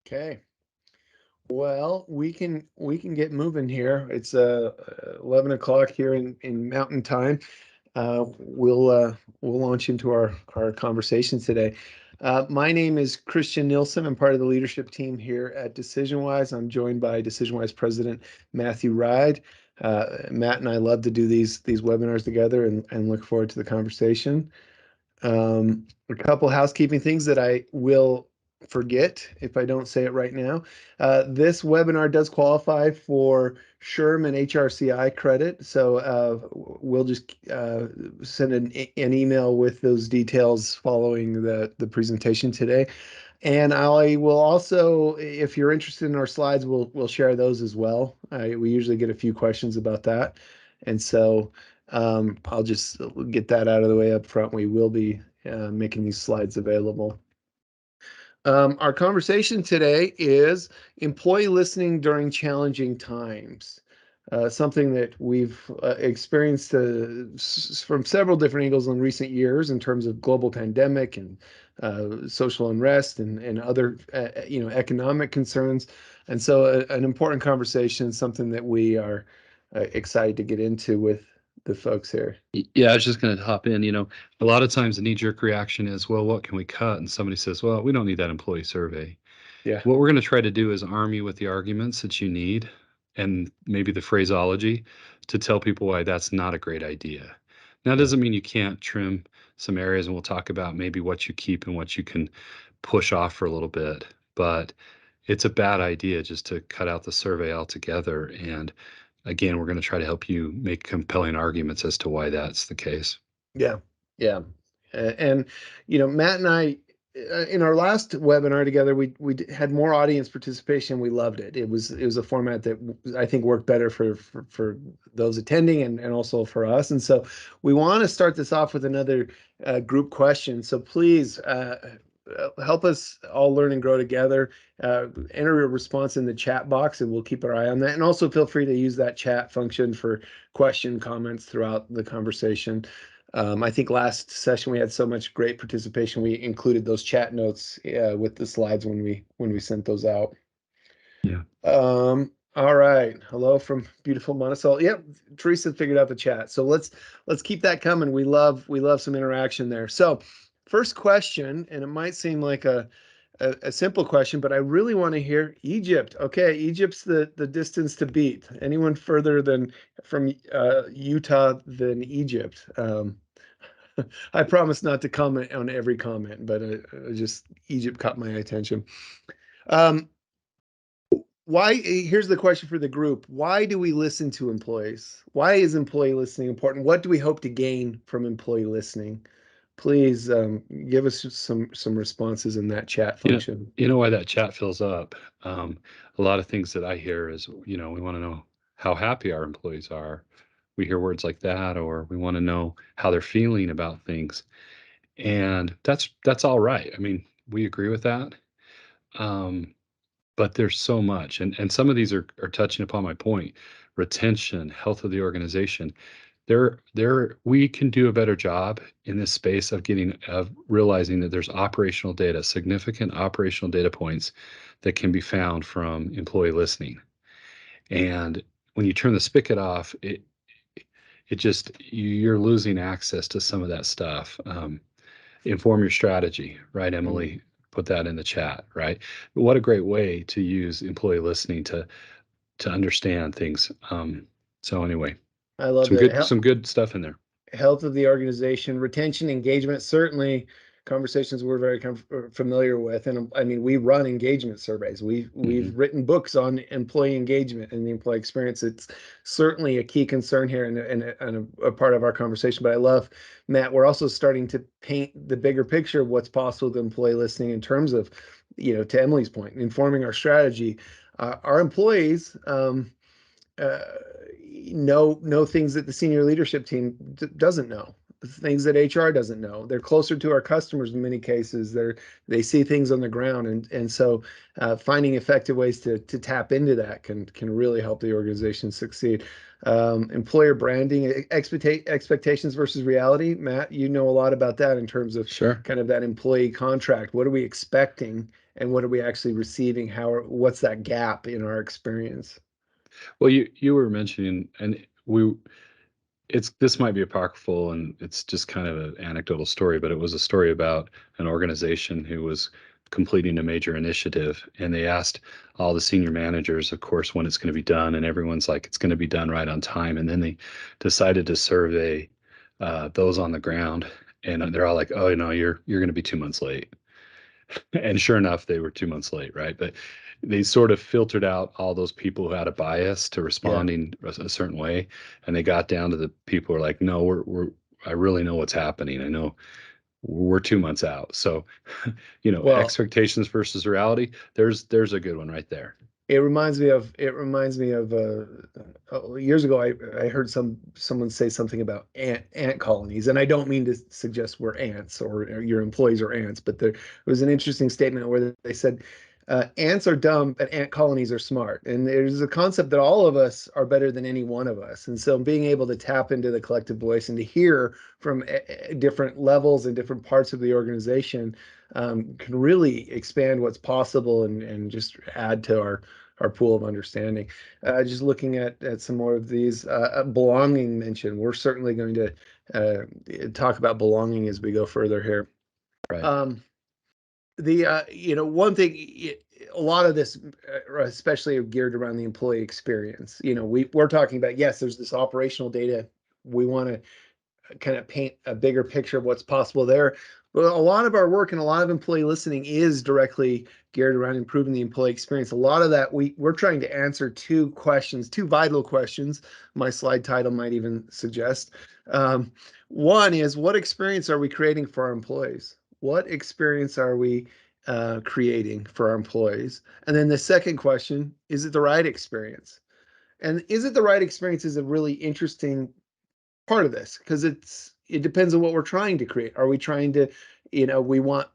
Okay. Well, we can get moving here. It's 11 o'clock here in Mountain Time. We'll launch into our conversation today. My name is Christian Nielson. I'm part of the leadership team here at DecisionWise. I'm joined by DecisionWise President Matthew Wride. Matt and I love to do these webinars together and look forward to the conversation. A couple housekeeping things that I will forget if I don't say it right now. This webinar does qualify for SHRM and HRCI credit, so we'll just send an email with those details following the presentation today. And I will also, if you're interested in our slides, we'll share those as well. We usually get a few questions about that, and so I'll just get that out of the way up front. We will be making these slides available. Our conversation today is employee listening during challenging times. Something that we've experienced from several different angles in recent years in terms of global pandemic and social unrest and other economic concerns. And so an important conversation, something that we are excited to get into with the folks here. Yeah, I was just going to hop in. A lot of times the knee-jerk reaction is, well, what can we cut? And somebody says, well, we don't need that employee survey. Yeah. What we're going to try to do is arm you with the arguments that you need and maybe the phraseology to tell people why that's not a great idea. Now, it doesn't mean you can't trim some areas, and we'll talk about maybe what you keep and what you can push off for a little bit. But it's a bad idea just to cut out the survey altogether. And again, we're going to try to help you make compelling arguments as to why that's the case. Yeah, yeah. And Matt and I, in our last webinar together, we had more audience participation. We loved it. It was a format that I think worked better for those attending and also for us. And so we want to start this off with another group question. So please help us all learn and grow together. Enter a response in the chat box, and we'll keep our eye on that. And also feel free to use that chat function for question comments throughout the conversation. I think last session we had so much great participation. We included those chat notes with the slides when we sent those out. Yeah. All right. Hello from beautiful Monticello. Yep, Teresa figured out the chat. So let's keep that coming. We love some interaction there. So first question, and it might seem like a simple question, but I really want to hear Egypt. Okay, Egypt's the distance to beat. Anyone further than from Utah than Egypt? I promise not to comment on every comment, but just Egypt caught my attention. Here's the question for the group. Why do we listen to employees? Why is employee listening important? What do we hope to gain from employee listening? Please give us some responses in that chat function. You know why that chat fills up? A lot of things that I hear is, we want to know how happy our employees are. We hear words like that, or we want to know how they're feeling about things. And that's all right. I mean, we agree with that. But there's so much. And some of these are touching upon my point: retention, health of the organization. We can do a better job in this space of realizing that there's operational data, significant operational data points that can be found from employee listening. And when you turn the spigot off, you're losing access to some of that stuff. Inform your strategy, right, Emily? Put that in the chat, right? What a great way to use employee listening to understand things. So anyway, I love some good stuff in there. Health of the organization, retention, engagement, certainly conversations we're very familiar with. And I mean, we run engagement surveys. We've written books on employee engagement and the employee experience. It's certainly a key concern here and a part of our conversation. But I love, Matt, we're also starting to paint the bigger picture of what's possible with employee listening in terms of, to Emily's point, informing our strategy. Our employees know things that the senior leadership team doesn't know. things that HR doesn't know. They're closer to our customers in many cases. They see things on the ground, and so finding effective ways to tap into that can really help the organization succeed. Employer branding, expectations versus reality. Matt, you know a lot about that in terms of Sure. kind of that employee contract. What are we expecting, and what are we actually receiving? What's that gap in our experience? Well, you were mentioning, and this might be apocryphal and it's just kind of an anecdotal story, but it was a story about an organization who was completing a major initiative, and they asked all the senior managers, of course, when it's going to be done, and everyone's like, it's going to be done right on time. And then they decided to survey those on the ground, and they're all like, oh, you're going to be 2 months late. And sure enough, they were 2 months late, right? But they sort of filtered out all those people who had a bias to Yeah. responding a certain way, and they got down to the people who are like, no, I really know what's happening. I know we're 2 months out. So, Well, expectations versus reality. There's a good one right there. it reminds me of years ago I heard someone say something about ant colonies, and I don't mean to suggest we're ants or your employees are ants, but there was an interesting statement where they said ants are dumb but ant colonies are smart, and there's a concept that all of us are better than any one of us, and so being able to tap into the collective voice and to hear from different levels and different parts of the organization can really expand what's possible and just add to our pool of understanding. Just looking at some more of these, belonging mention. We're certainly going to talk about belonging as we go further here. Right. Um, one thing, a lot of this, especially geared around the employee experience. We're talking about, yes, there's this operational data. We want to kind of paint a bigger picture of what's possible there. But a lot of our work and a lot of employee listening is directly geared around improving the employee experience. A lot of that we're trying to answer two questions, two vital questions. My slide title might even suggest. One is, what experience are we creating for our employees? What experience are we creating for our employees? And then the second question, is it the right experience? And is it the right experience is a really interesting part of this, because it depends on what we're trying to create. Are we trying to, we want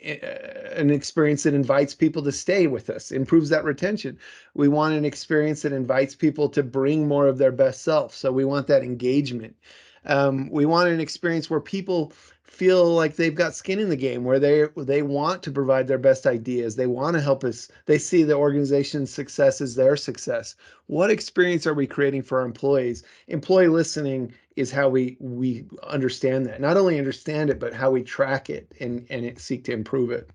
an experience that invites people to stay with us, improves that retention. We want an experience that invites people to bring more of their best self. So we want that engagement. We want an experience where people feel like they've got skin in the game, where they want to provide their best ideas. They want to help us. They see the organization's success as their success. What experience are we creating for our employees? Employee listening is how we understand that. Not only understand it, but how we track it and seek to improve it.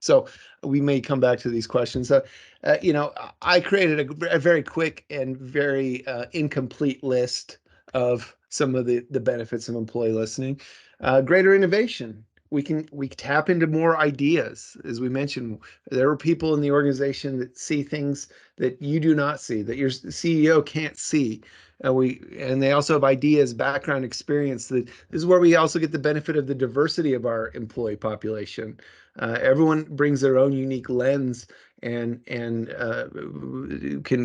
So we may come back to these questions. I created a very quick and very incomplete list of some of the benefits of employee listening. Greater innovation. We tap into more ideas. As we mentioned, there are people in the organization that see things that you do not see, that your CEO can't see. And they also have ideas, background, experience. That this is where we also get the benefit of the diversity of our employee population. Everyone brings their own unique lens and can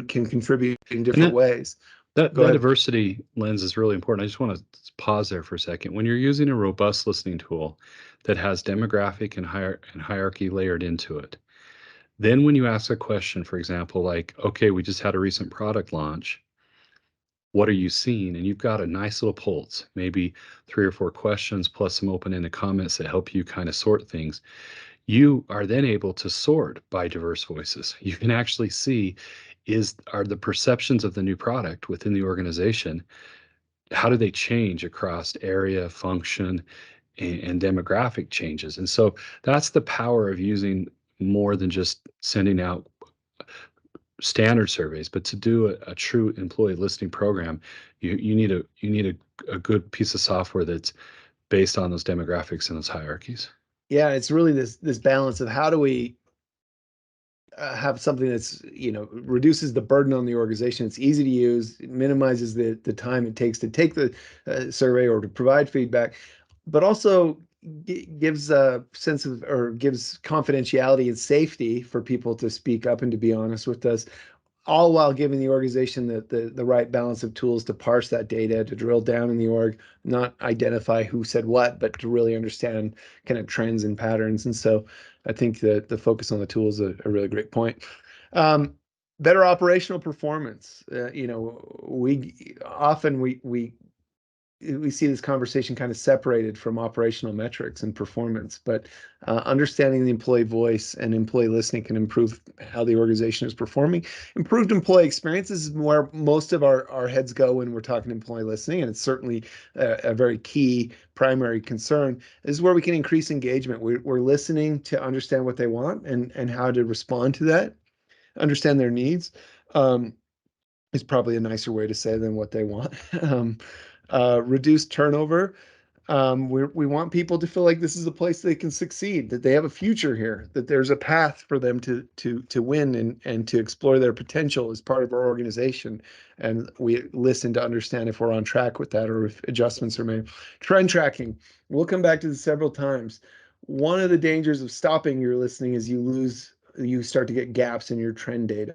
contribute in And different that ways. that Go that ahead. diversity lens is really important. I just want to pause there for a second. When you're using a robust listening tool that has demographic and hierarchy layered into it, then when you ask a question, for example, like, okay, we just had a recent product launch, what are you seeing? And you've got a nice little pulse, maybe 3 or 4 questions plus some open-ended comments that help you kind of sort things. You are then able to sort by diverse voices. You can actually see, are the perceptions of the new product within the organization, how do they change across area, function, and demographic changes? And so that's the power of using more than just sending out standard surveys, but to do a true employee listening program, you need a good piece of software that's based on those demographics and those hierarchies. Yeah, it's really this balance of how do we have something that's reduces the burden on the organization. It's easy to use. It minimizes the time it takes to take the survey or to provide feedback, but also gives a sense of, or gives confidentiality and safety for people to speak up and to be honest with us. all while giving the organization the right balance of tools to parse that data, to drill down in the org, not identify who said what, but to really understand kind of trends and patterns. And so I think that the focus on the tool is a really great point. Um, Better operational performance. We often we see this conversation kind of separated from operational metrics and performance, but understanding the employee voice and employee listening can improve how the organization is performing. Improved employee experiences is where most of our heads go when we're talking employee listening, and it's certainly a very key primary concern. This is where we can increase engagement. We're listening to understand what they want and how to respond to that, understand their needs. Um, is probably a nicer way to say than what they want. Reduce turnover. We want people to feel like this is a place they can succeed, that they have a future here, that there's a path for them to win and to explore their potential as part of our organization. And we listen to understand if we're on track with that or if adjustments are made. Trend tracking. We'll come back to this several times. One of the dangers of stopping your listening is you start to get gaps in your trend data.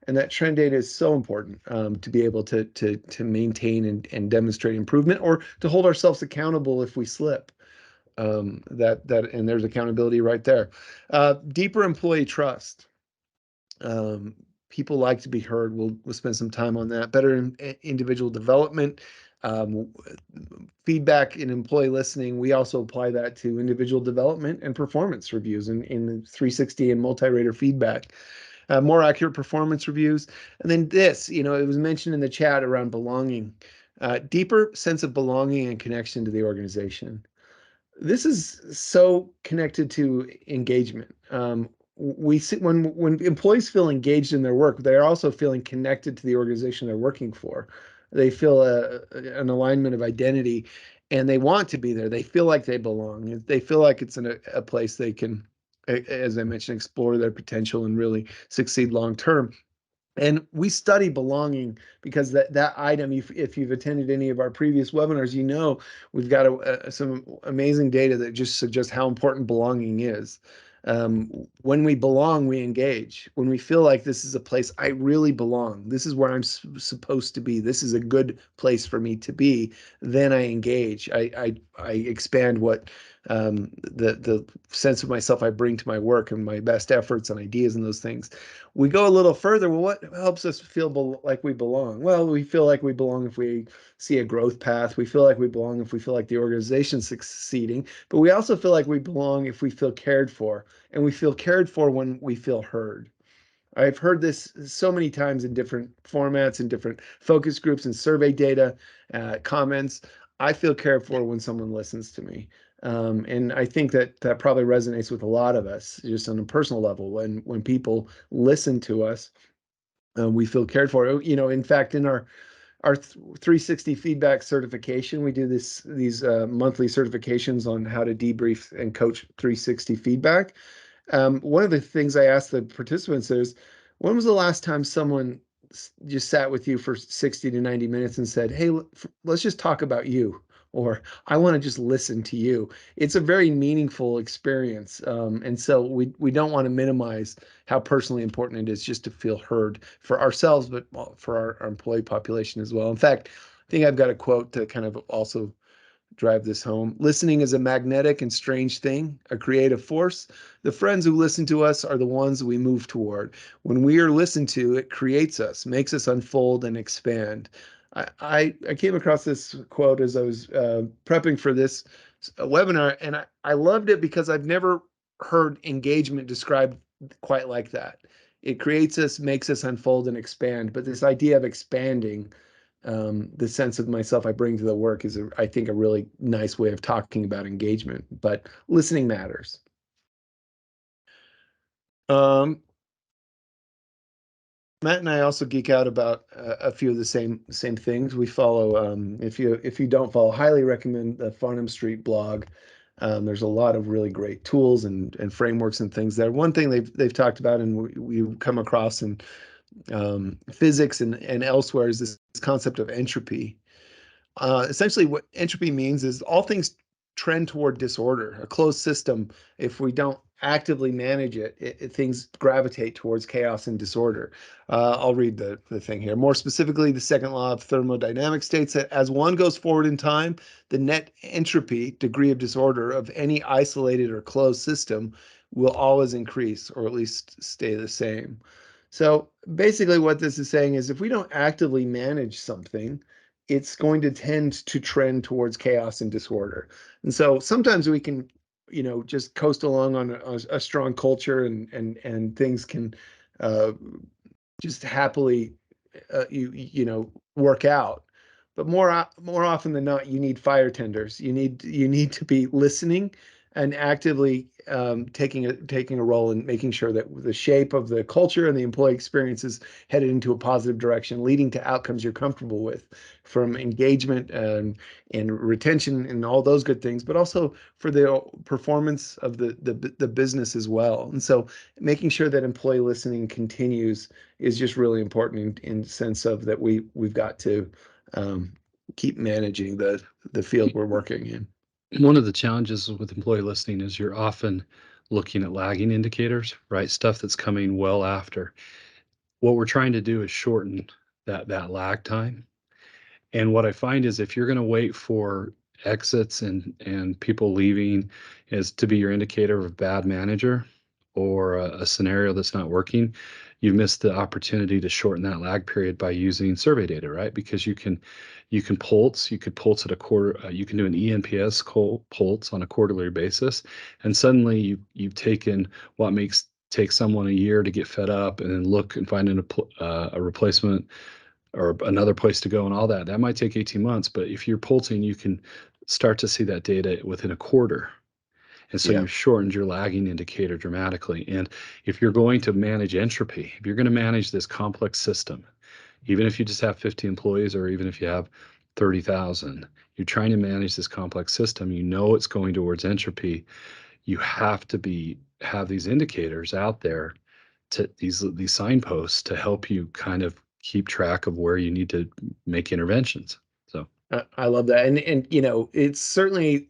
And that trend data is so important to be able to maintain and demonstrate improvement, or to hold ourselves accountable if we slip. And there's accountability right there. Deeper employee trust. Um, People like to be heard. We'll spend some time on that. Better individual development. Um, Feedback in employee listening, we also apply that to individual development and performance reviews in 360 and multi-rater feedback. More accurate performance reviews. And then this, it was mentioned in the chat around belonging, deeper sense of belonging and connection to the organization. This is so connected to engagement. We see when employees feel engaged in their work, they're also feeling connected to the organization they're working for. They feel an alignment of identity, and they want to be there. They feel like they belong. They feel like it's in a place they can, as I mentioned, explore their potential and really succeed long term. And we study belonging because that item, if you've attended any of our previous webinars, we've got some amazing data that just suggests how important belonging is. When we belong, we engage. When we feel like this is a place I really belong, this is where I'm supposed to be, this is a good place for me to be, then I engage. I expand what the sense of myself I bring to my work and my best efforts and ideas and those things. We go a little further. Well, what helps us feel like we belong? Well, we feel like we belong if we see a growth path. We feel like we belong if we feel like the organization's succeeding. But we also feel like we belong if we feel cared for. And we feel cared for when we feel heard. I've heard this so many times in different formats and different focus groups and survey data, comments. I feel cared for when someone listens to me. And I think that probably resonates with a lot of us, just on a personal level. When people listen to us, we feel cared for. In fact, in our 360 feedback certification, we do these monthly certifications on how to debrief and coach 360 feedback. One of the things I asked the participants is, when was the last time someone just sat with you for 60 to 90 minutes and said, hey, let's just talk about you, or I want to just listen to you? It's a very meaningful experience. And so we don't want to minimize how personally important it is just to feel heard for ourselves, but for our employee population as well. In fact, I think I've got a quote to kind of also drive this home. Listening is a magnetic and strange thing, a creative force. The friends who listen to us are the ones we move toward. When we are listened to, it creates us, makes us unfold and expand. I came across this quote as I was prepping for this webinar, and I loved it because I've never heard engagement described quite like that. It creates us, makes us unfold and expand. But this idea of expanding, the sense of myself I bring to the work is, I think, a really nice way of talking about engagement. But listening matters. Um, Matt and I also geek out about a few of the same things. We follow. If you don't follow, highly recommend the Farnham Street blog. There's a lot of really great tools and frameworks and things there. One thing they've talked about, and we come across in physics and elsewhere, is this concept of entropy. Essentially, what entropy means is all things trend toward disorder. A closed system, if we don't actively manage things gravitate towards chaos and disorder. I'll read the thing here. More specifically, the second law of thermodynamics states that as one goes forward in time, the net entropy, degree of disorder, of any isolated or closed system will always increase, or at least stay the same. So basically, what this is saying is if we don't actively manage something, it's going to tend to trend towards chaos and disorder. And so sometimes we can, just coast along on a strong culture, and things can uh, just happily work out. But more often than not, you need fire tenders. You need to be listening and actively taking a role in making sure that the shape of the culture and the employee experience is headed into a positive direction, leading to outcomes you're comfortable with, from engagement and retention and all those good things, but also for the performance of the business as well. And so making sure that employee listening continues is just really important in sense of that we've got to um, keep managing the field we're working in. One of the challenges with employee listening is you're often looking at lagging indicators, right? Stuff that's coming well after. What we're trying to do is shorten that lag time. And what I find is if you're going to wait for exits and people leaving is to be your indicator of a bad manager or a scenario that's not working, you've missed the opportunity to shorten that lag period by using survey data, right? Because you could pulse at a quarter, you can do an ENPS pulse on a quarterly basis, and suddenly you've taken what makes take someone a year to get fed up and then look and find a replacement or another place to go and all that. That might take 18 months, but if you're pulsing, you can start to see that data within a quarter. And so Yeah. you've shortened your lagging indicator dramatically. And if you're going to manage entropy, if you're going to manage this complex system, even if you just have 50 employees or even if you have 30,000, you're trying to manage this complex system, you know it's going towards entropy. You have to have these indicators out there, to these signposts to help you kind of keep track of where you need to make interventions. So I love that. And it's certainly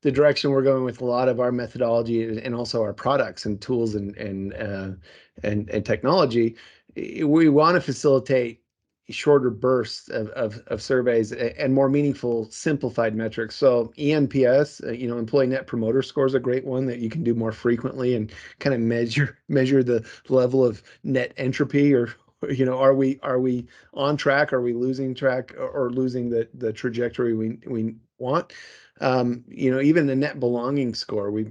the direction we're going with a lot of our methodology and also our products and tools and technology. We want to facilitate shorter bursts of surveys and more meaningful, simplified metrics. So ENPS, Employee Net Promoter Score, is a great one that you can do more frequently and kind of measure the level of net entropy, or are we on track? Are we losing track, or losing the trajectory we want? Even the net belonging score, we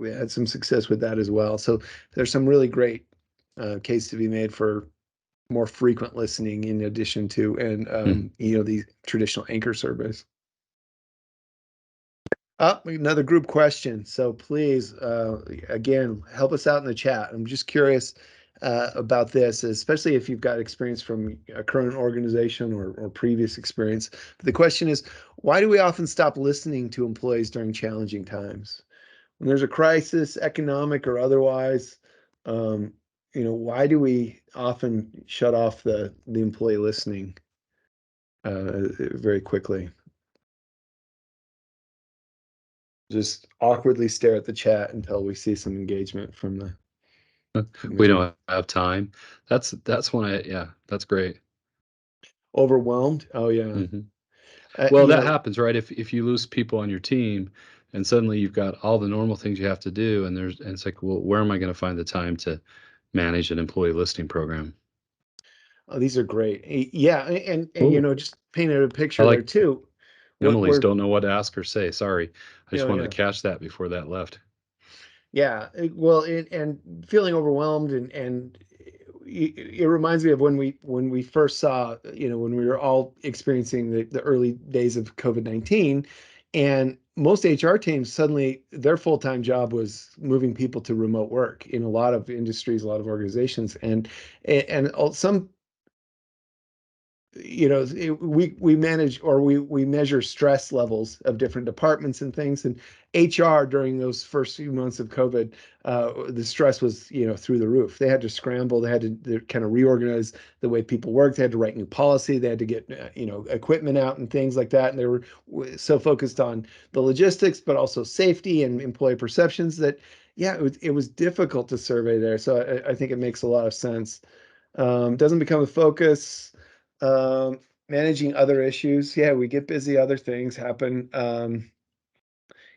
had some success with that as well. So there's some really great case to be made for more frequent listening in addition to, and hmm. the traditional anchor surveys. Another group question. So please, again, help us out in the chat. I'm just curious about this, especially if you've got experience from a current organization or previous experience. But the question is, why do we often stop listening to employees during challenging times? When there's a crisis, economic or otherwise, why do we often shut off the employee listening very quickly? Just awkwardly stare at the chat until we see some engagement from the We committee. don't have time. That's when that's great. Overwhelmed? Oh yeah. hmm Well, You that know, happens, right? If you lose people on your team and suddenly you've got all the normal things you have to do and it's like, well, where am I going to find the time to manage an employee listing program? oh, these are great. Yeah, and Oh, just painted a I picture there like too. Emily's Where don't know what to ask or say. Sorry. I just wanted to yeah. catch that before that left. Yeah, well, and feeling overwhelmed, and it reminds me of when we first saw, when we were all experiencing the early days of COVID-19, and most HR teams suddenly their full-time job was moving people to remote work in a lot of industries, a lot of organizations, and some we manage, or we measure stress levels of different departments and things, and HR during those first few months of COVID, the stress was through the roof. They had to scramble, they had to kind of reorganize the way people worked, they had to write new policy, they had to get equipment out and things like that, and they were so focused on the logistics but also safety and employee perceptions that Yeah, it was difficult to survey there. So I think it makes a lot of sense. Doesn't become a focus. Managing other issues. Yeah, we get busy, other things happen.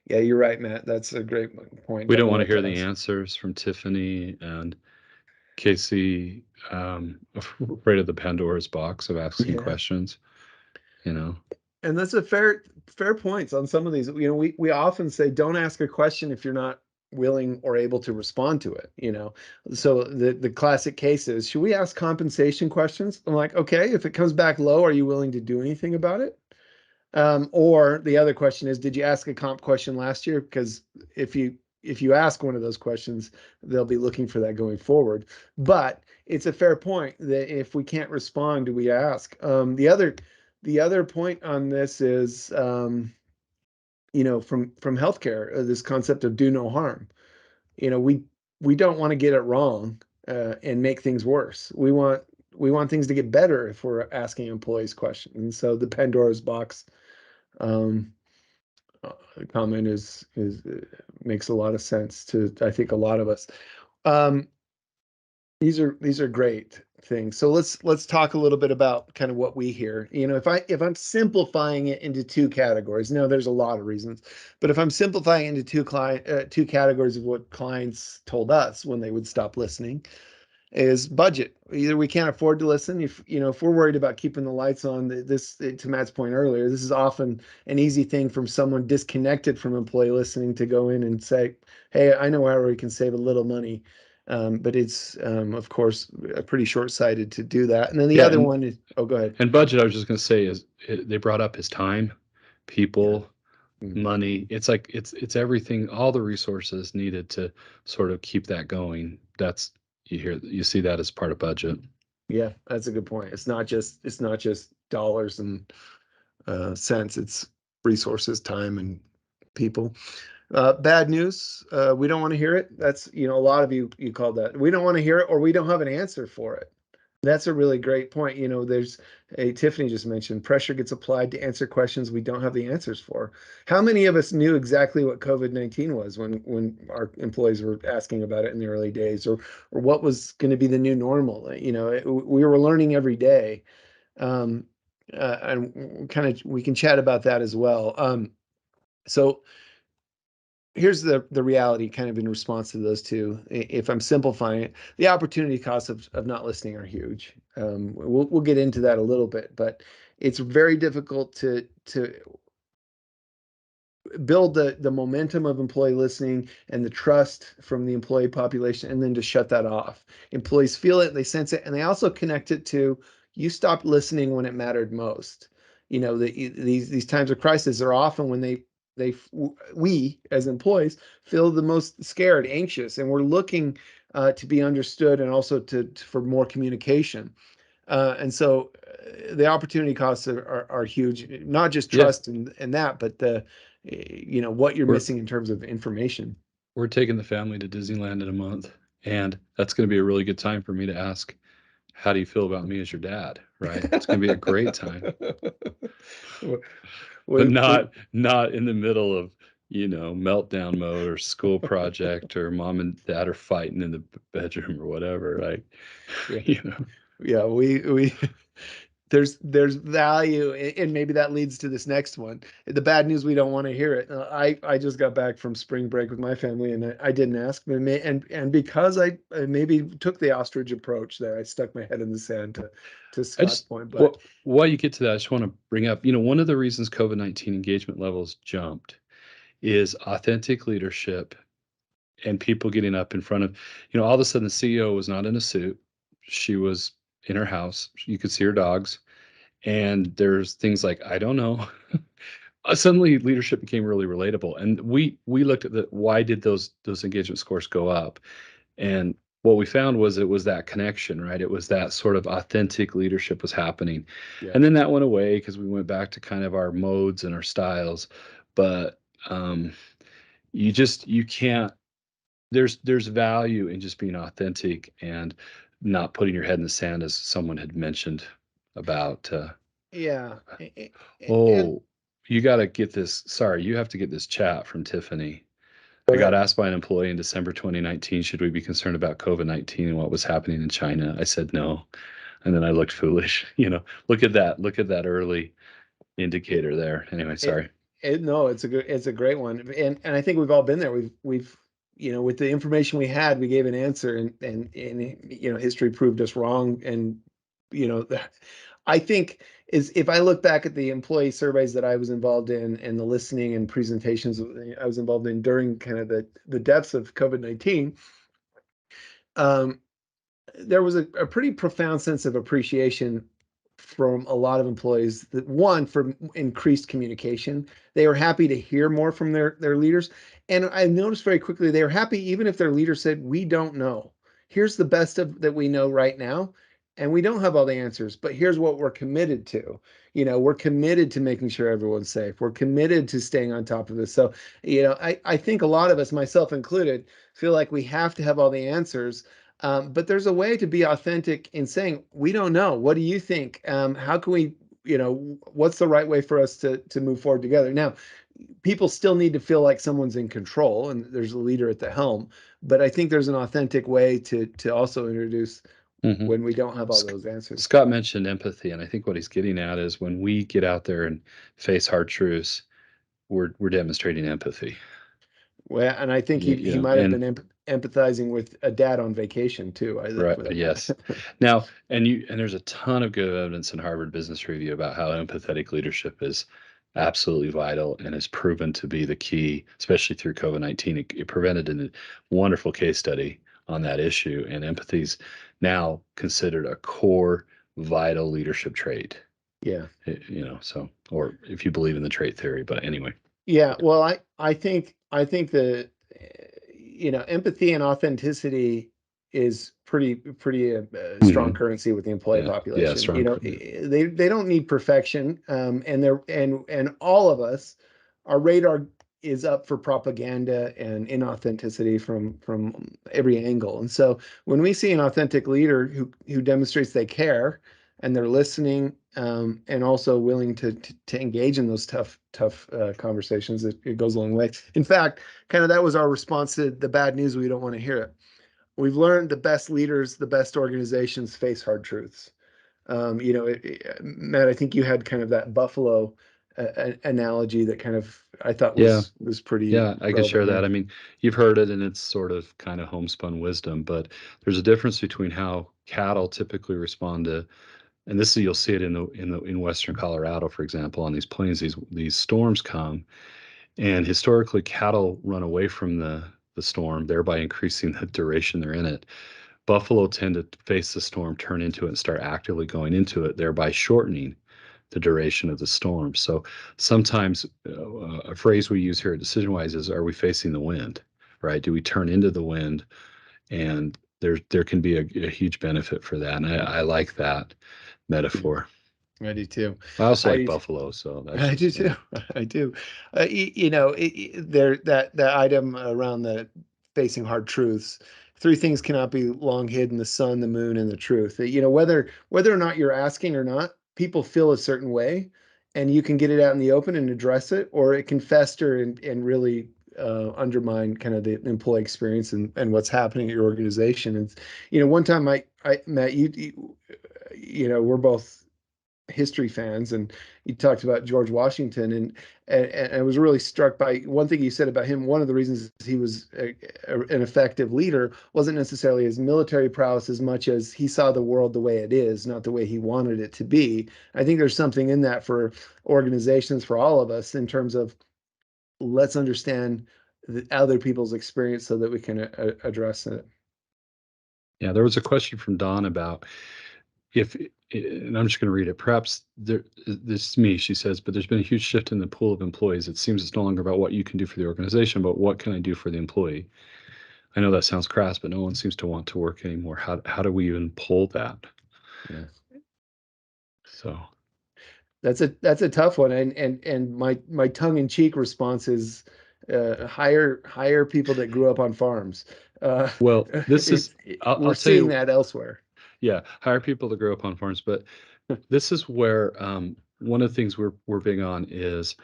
Yeah, you're right, Matt. That's a great point. We Don't don't know want to what hear to the ask. answers from Tiffany and Casey, afraid of the Pandora's box of asking Yeah. questions, you know. And that's a fair points on some of these. We often say don't ask a question if you're not willing or able to respond to it. So the classic case is, should we ask compensation questions? I'm like, okay, if it comes back low, are you willing to do anything about it? Or the other question is, did you ask a comp question last year? Because if you ask one of those questions, they'll be looking for that going forward. But it's a fair point that if we can't respond, do we ask? The other point on this is, from healthcare, this concept of do no harm. We don't want to get it wrong and make things worse. We want things to get better if we're asking employees questions. And so the Pandora's box um, comment is makes a lot of sense to, I think, a lot of us. Um, these are great things. So let's talk a little bit about kind of what we hear. If I'm simplifying it into two categories, now there's a lot of reasons, but if I'm simplifying into two categories of what clients told us when they would stop listening, is budget. Either we can't afford to listen. If we're worried about keeping the lights on, this, to Matt's point earlier, this is often an easy thing from someone disconnected from employee listening to go in and say, "Hey, I know how we can save a little money," but it's of course pretty short-sighted to do that. And then the Yeah, other one is, oh, go ahead. and budget, I was just going to say, is they brought up his time, Yeah. people, Mhm. money. It's like it's everything, all the resources needed to sort of keep that going. That's you see that as part of budget. Yeah, that's a good point. It's not just dollars and cents. It's resources, time, and people. Bad news. We don't want to hear it. That's, a lot of you called that. We don't want to hear it, or we don't have an answer for it. That's a really great point. There's a Tiffany just mentioned pressure gets applied to answer questions we don't have the answers for. How many of us knew exactly what COVID-19 was when our employees were asking about it in the early days, or what was going to be the new normal? We were learning every day. Um, and kind of we can chat about that as well. So here's the reality kind of in response to those two. If I'm simplifying it, the opportunity costs of not listening are huge. We'll get into that a little bit, but it's very difficult to build the momentum of employee listening and the trust from the employee population, and then to shut that off. Employees feel it, they sense it, and they also connect it to, you stopped listening when it mattered most. These times of crisis are often when they we as employees feel the most scared, anxious, and we're looking to be understood, and also for more communication. And so the opportunity costs are huge, not just Yeah, trust and that, but what you're we're missing in terms of information. we're taking the family to Disneyland in a month, and that's going to be a really good time for me to ask, how do you feel about me as your dad? Right? It's going to be a great time, but we, we, not in the middle of, meltdown mode or school project or mom and dad are fighting in the bedroom or whatever. Like, yeah, you know, yeah, we there's value, and maybe that leads to this next one. The bad news, we don't want to hear it. I just got back from spring break with my family, and I didn't ask, and because I maybe took the ostrich approach there, I stuck my head in the sand, to I Scott's just point. But what while you get to that, I just want to bring up, one of the reasons COVID-19 engagement levels jumped is authentic leadership and people getting up in front of, all of a sudden the CEO was not in a suit. She was in her house. You could see her dogs. And there's things like, I don't know. Suddenly leadership became really relatable. And we looked at why did those engagement scores go up? And what we found was it was that connection, right? It was that sort of authentic leadership was happening. yeah, And then that went away because we went back to kind of our modes and our styles. But you can't, there's value in just being authentic and not putting your head in the sand, as someone had mentioned about yeah, and oh, you got to get this, sorry, you have to get this chat from Tiffany. I Go got ahead. asked by an employee in December 2019, should we be concerned about COVID-19 and what was happening in China? I said no. And then I looked foolish. Look at that. Look at that early indicator there. Anyway, It, sorry. no, it's a great one, and I think we've all been there. We've with the information we had, we gave an answer, and history proved us wrong. And you know, I think is if I look back at the employee surveys that I was involved in and the listening and presentations I was involved in during kind of the depths of COVID-19, um, there was a pretty profound sense of appreciation from a lot of employees that one for increased communication. They were happy to hear more from their leaders. And I noticed very quickly they were happy even if their leader said, we don't know. Here's the best of that we know right now. And we don't have all the answers, but here's what we're committed to. We're committed to making sure everyone's safe. We're committed to staying on top of this. So, I think a lot of us, myself included, feel like we have to have all the answers, but there's a way to be authentic in saying, we don't know. What do you think? How can we, what's the right way for us to move forward together? Now, people still need to feel like someone's in control and there's a leader at the helm. But I think there's an authentic way to also introduce hmm when we don't have all those answers. Scott mentioned empathy, and I think what he's getting at is when we get out there and face hard truths, we're demonstrating empathy. Well, and I think he might have And been empathizing with a dad on vacation too. I right, for that yes. matter. Now, and there's a ton of good evidence in Harvard Business Review about how empathetic leadership is absolutely vital and is proven to be the key, especially through COVID-19. It prevented a wonderful case study on that issue, and empathy's now considered a core vital leadership trait. Yeah. So, or if you believe in the trait theory, but anyway. Yeah, well, I think the empathy and authenticity is pretty strong hmm currency with the employee yeah, population. strong. They don't need perfection, and all of us, our radar is up for propaganda and inauthenticity from every angle. And so when we see an authentic leader who demonstrates they care and they're listening, and also willing to engage in those tough conversations, it goes a long way. In fact, kind of that was our response to the bad news. We don't want to hear it. We've learned the best leaders, the best organizations face hard truths. Matt, I think you had kind of that buffalo analogy that kind of I thought Yeah, was pretty yeah, I could relevant share that. here. I mean, you've heard it and it's sort of kind of homespun wisdom, but there's a difference between how cattle typically respond to, and this is you'll see it in western Colorado, for example, on these plains, these storms come, and historically cattle run away from the storm, thereby increasing the duration they're in it. Buffalo tend to face the storm, turn into it, and start actively going into it, thereby shortening the duration of the storm. So sometimes a phrase we use here at DecisionWise is, "Are we facing the wind?" Right? Do we turn into the wind? And there can be a huge benefit for that. And I like that Yeah, metaphor. I do too. I also like I buffalo, so that's I do just too. I do. There that item around the facing hard truths. Three things cannot be long hidden: the sun, the moon, and the truth. Whether or not you're asking or not, people feel a certain way, and you can get it out in the open and address it, or it can fester and really undermine kind of the employee experience and what's happening at your organization. And one time I Matt, we're both history fans, and you talked about George Washington, and I was really struck by one thing you said about him. One of the reasons he was an effective leader wasn't necessarily his military prowess as much as he saw the world the way it is, not the way he wanted it to be. I think there's something in that for organizations, for all of us, in terms of let's understand the other people's experience so that we can address it. yeah. There was a question from Dawn about if, and I'm just going to read it. Perhaps this is me, she says, but there's been a huge shift in the pool of employees. It seems it's no longer about what you can do for the organization, but what can I do for the employee? I know that sounds crass, but no one seems to want to work anymore. How do we even pull that? Yeah. So, That's a tough one, and my tongue in cheek response is hire people that grew up on farms. Uh, well, this is, we're I'll tell seeing you, that elsewhere. yeah, hire people to grow up on farms. But this is where one of the things we're big on is,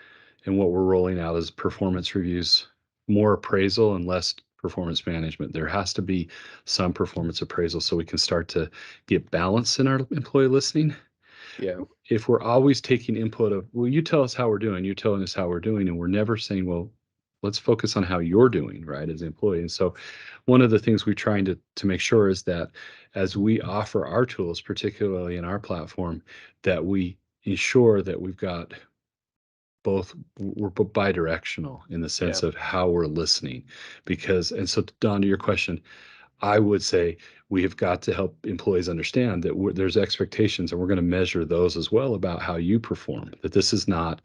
and what we're rolling out is performance reviews more appraisal and less performance management. There has to be some performance appraisal so we can start to get balance in our employee listening. Yeah. If we're always taking input of, well, you tell us how we're doing, you're telling us how we're doing, and we're never saying, well, let's focus on how you're doing, right, as an employee. And so one of the things we're trying to make sure is that as we offer our tools, particularly in our platform, that we ensure that we've got both, we're bi-directional in the Yeah. sense of how we're listening. Because, and so Don, to your question, I would say we have got to help employees understand that there's expectations, and we're going to measure those as well about how you perform. That this is not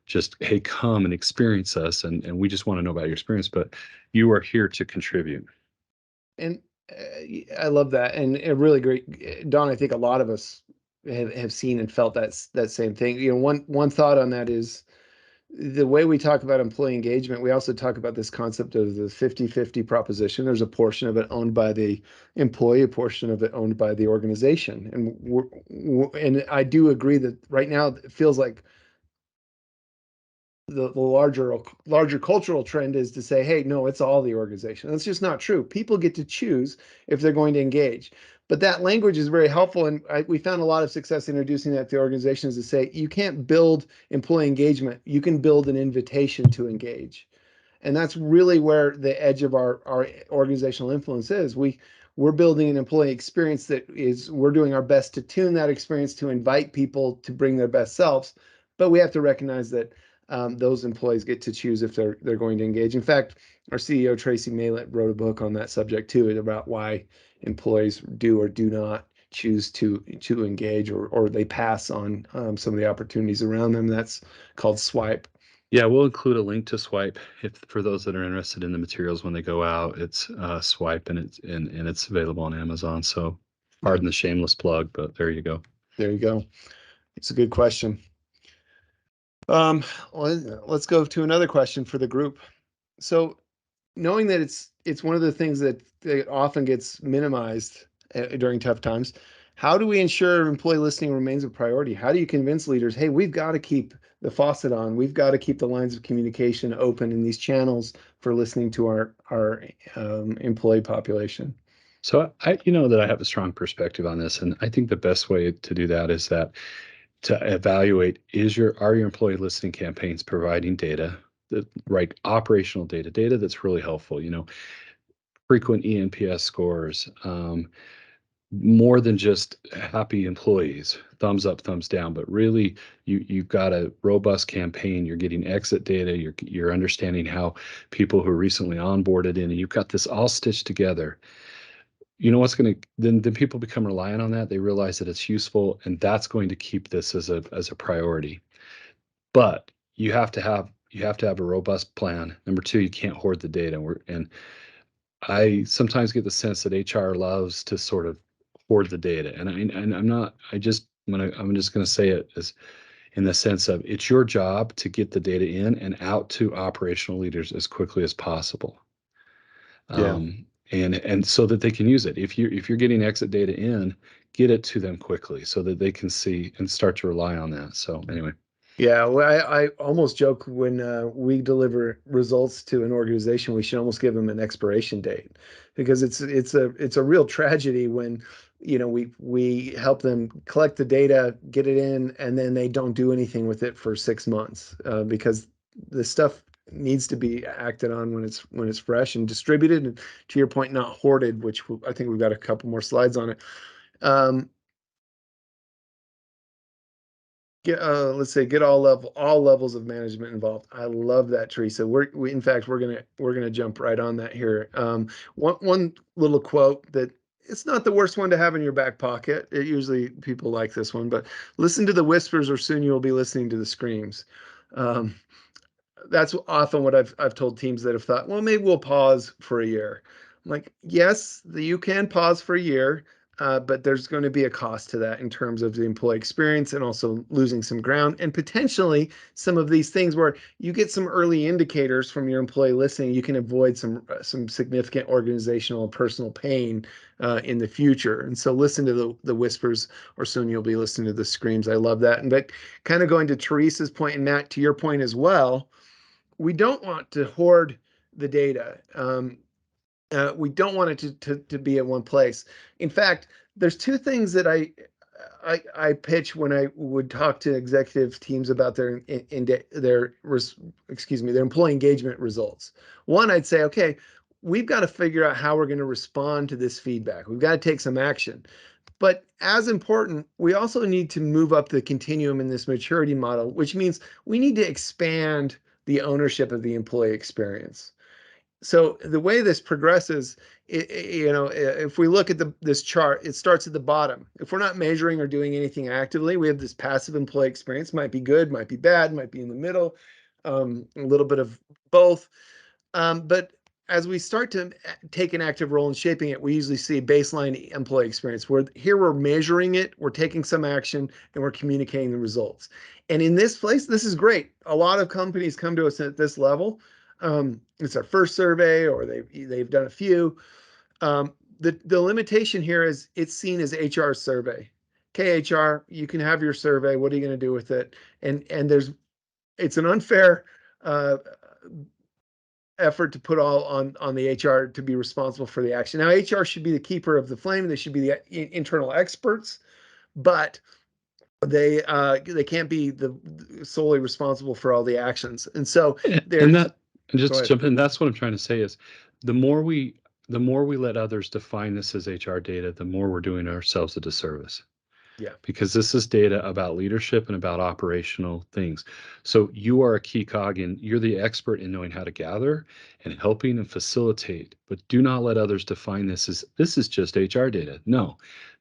just, hey, come and experience us, and we just want to know about your experience, but you are here to contribute. And I love that, and a really great, Don. I think a lot of us have seen and felt that same thing. One thought on that is the way we talk about employee engagement. We also talk about this concept of the 50-50 proposition. There's a portion of it owned by the employee, a portion of it owned by the organization, and I do agree that right now it feels like the larger cultural trend is to say, hey, no, it's all the organization. That's just not true. People get to choose if they're going to engage. But that language is very helpful, and we found a lot of success introducing that to organizations to say you can't build employee engagement. You can build an invitation to engage. And that's really where the edge of our organizational influence is. We're building an employee experience that is, we're doing our best to tune that experience to invite people to bring their best selves, but we have to recognize that those employees get to choose if they're going to engage. In fact, our CEO Tracy Malett wrote a book on that subject too, about why employees do or do not choose to engage, or they pass on some of the opportunities around them. That's called Swipe. Yeah, we'll include a link to Swipe if for those that are interested in the materials when they go out. It's Swipe, and it's available on Amazon. So Yeah, pardon the shameless plug, but there you go. there you go. It's a good question. Um, let's go to another question for the group. So, knowing that it's one of the things that often gets minimized during tough times, how do we ensure employee listening remains a priority? How do you convince leaders, hey, we've got to keep the faucet on, we've got to keep the lines of communication open in these channels for listening to our employee population? So you know that I have a strong perspective on this, and I think the best way to do that is that to evaluate are your employee listening campaigns providing data, the right operational data that's really helpful. Frequent ENPS scores, more than just happy employees, thumbs up, thumbs down, but really you've got a robust campaign. You're getting exit data. You're understanding how people who are recently onboarded in, and you've got this all stitched together. You know what's going to then people become reliant on that. They realize that it's useful, and that's going to keep this as a priority. But you have to have a robust plan. Number two, you can't hoard the data. And I sometimes get the sense that HR loves to sort of hoard the data, and I'm not. I'm just going to say it as in the sense of it's your job to get the data in and out to operational leaders as quickly as possible, Yeah. and so that they can use it. If you're getting exit data in, get it to them quickly so that they can see and start to rely on that. So anyway. Yeah, well, I almost joke when we deliver results to an organization, we should almost give them an expiration date, because it's a real tragedy when we help them collect the data, get it in, and then they don't do anything with it for 6 months, because the stuff needs to be acted on when it's fresh and distributed, and to your point, not hoarded, which I think we've got a couple more slides on it. Um, let's say get all levels of management involved. I love that, Teresa. In fact, we're gonna jump right on that here. One little quote that it's not the worst one to have in your back pocket. Usually people like this one, but listen to the whispers, or soon you will be listening to the screams. Um, that's often what I've told teams that have thought, well, maybe we'll pause for a year. I'm like, yes, you can pause for a year, but there's going to be a cost to that in terms of the employee experience, and also losing some ground, and potentially some of these things where you get some early indicators from your employee listening. You can avoid some significant organizational and personal pain in the future. And so listen to the whispers, or soon you'll be listening to the screams. I love that. And but kind of going to Teresa's point, and Matt, to your point as well, we don't want to hoard the data. We don't want it to be at one place. In fact, there's two things that I pitch when I would talk to executive teams about their employee engagement results. One, I'd say, okay, we've got to figure out how we're going to respond to this feedback. We've got to take some action. But as important, we also need to move up the continuum in this maturity model, which means we need to expand the ownership of the employee experience. So the way this progresses, if we look at this chart, it starts at the bottom. If we're not measuring or doing anything actively, we have this passive employee experience. Might be good, might be bad, might be in the middle, a little bit of both. But as we start to take an active role in shaping it, we usually see baseline employee experience. Here we're measuring it, we're taking some action, and we're communicating the results. And in this place, this is great. A lot of companies come to us at this level. It's our first survey, or they've done a few. The limitation here is it's seen as HR survey. Okay, HR, you can have your survey. What are you going to do with it? And it's an unfair effort to put all on the HR to be responsible for the action. Now, HR should be the keeper of the flame. They should be the internal experts, but they can't be the solely responsible for all the actions. And so And there's that, and just go to ahead. jump in, that's what I'm trying to say is the more we let others define this as HR data, the more we're doing ourselves a disservice. Yeah. Because this is data about leadership and about operational things. So you are a key cog and you're the expert in knowing how to gather and helping and facilitate, but do not let others define this as this is just HR data. No,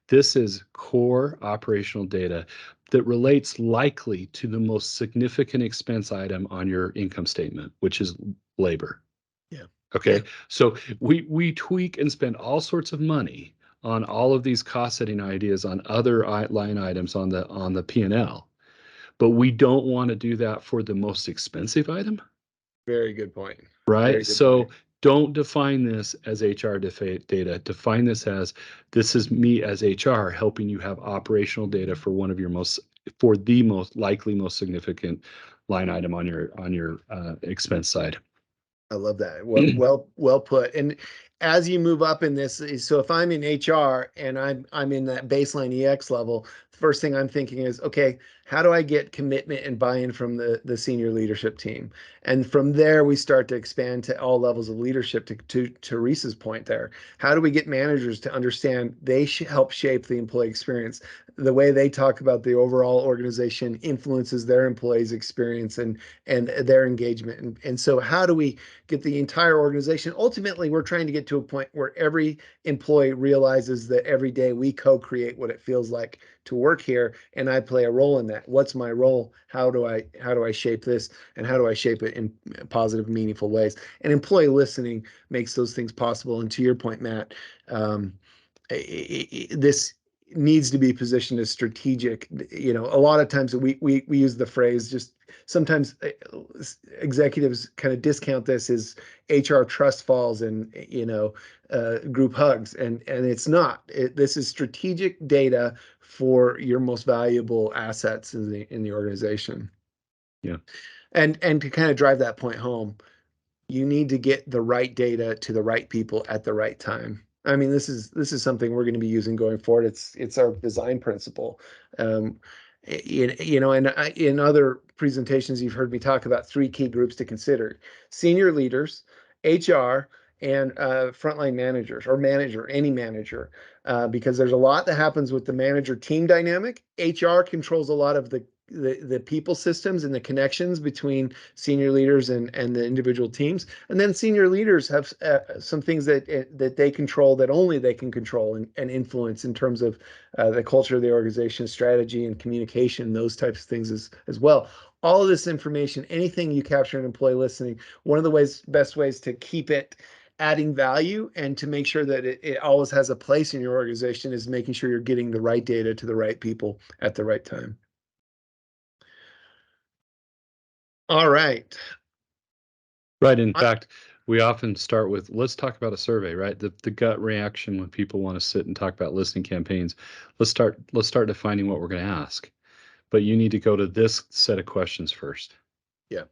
this is core operational data that relates likely to the most significant expense item on your income statement, which is labor. Yeah. Yeah. Okay. So we tweak and spend all sorts of money on all of these cost setting ideas on other line items on the P&L, but we don't want to do that for the most expensive item, Very good point. Very right? good point. So don't define this as HR data. Define this as this is me as HR helping you have operational data for the most likely most significant line item on your expense side. I love that. Well put. And as you move up in this, so if I'm in HR and I'm in that baseline EX level, the first thing I'm thinking is, okay, how do I get commitment and buy-in from the senior leadership team? And from there, we start to expand to all levels of leadership. To Teresa's point there, how do we get managers to understand they help shape the employee experience? The way they talk about the overall organization influences their employees' experience and their engagement. And so, how do we get the entire organization? Ultimately, we're trying to get to a point where every employee realizes that every day we co-create what it feels like to work here, and I play a role in that. What's my role? How do I shape this, and how do I shape it in positive, meaningful ways? And employee listening makes those things possible. And to your point, Matt, this needs to be positioned as strategic. A lot of times we use the phrase, just sometimes executives kind of discount this as HR trust falls and group hugs, and it's not. This is strategic data for your most valuable assets in the organization. Yeah. And to kind of drive that point home, you need to get the right data to the right people at the right time. I mean, this is something we're going to be using going forward. It's our design principle. And in other presentations, you've heard me talk about three key groups to consider: senior leaders, HR, and frontline managers, or any manager, because there's a lot that happens with the manager team dynamic. HR controls a lot of the people systems and the connections between senior leaders and the individual teams. And then senior leaders have some things that they control, that only they can control and influence, in terms of the culture of the organization, strategy and communication, those types of things as well. All of this information, anything you capture in employee listening, one of the best ways to keep it adding value and to make sure that it always has a place in your organization is making sure you're getting the right data to the right people at the right time. All right. Right. In fact, we often start with let's talk about a survey, right? The gut reaction when people want to sit and talk about listening campaigns. Let's start defining what we're going to ask. But you need to go to this set of questions first. Yeah.